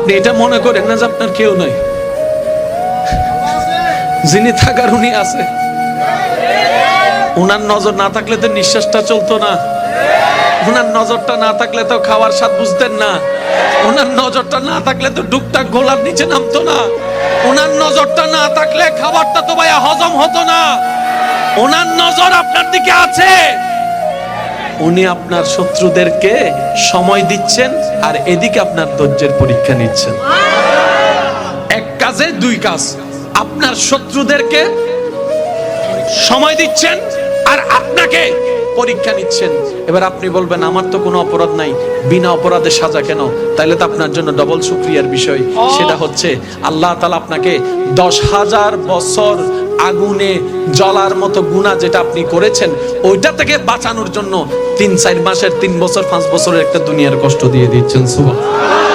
আপনি এটা মনে করেন না যে আপনার কেউ নাই, যিনি থাকার উনি আছে। উনার নজর না থাকলে তো নিঃশ্বাসটা চলতো না, উনার নজরটা না থাকলে তো খাওয়ার স্বাদ বুঝতেন না, উনার নজরটা না থাকলে তো ডুকটাক গোলার নিচে নামতো না, উনার নজরটা না থাকলে খাবারটা তো ভাইয়া হজম হতো না। উনার নজর আপনার দিকে আছে। উনি আপনার শত্রুদেরকে সময় দিচ্ছেন আর এদিকে আপনার ধৈর্যের পরীক্ষা নিচ্ছেন। এক কাজে দুই কাজ, আপনার শত্রুদেরকে সময় দিচ্ছেন আর আপনাকে পরীক্ষা নিচ্ছেন। এবার আপনি বলবেন আমার তো কোনো অপরাধ নাই, বিনা অপরাধে সাজা কেন? তাইলে তো আপনার জন্য ডবল শুকরিয়ার বিষয়। সেটা হচ্ছে আল্লাহ তাআলা আপনাকে 10,000 বছর আগুনে জ্বলার মতো গুনাহ যেটা আপনি করেছেন ওইটা থেকে বাঁচানোর জন্য 3-4 মাসের 3 বছর 5 বছরের একটা দুনিয়ার কষ্ট দিয়ে দিচ্ছেন। সুবহানাল্লাহ।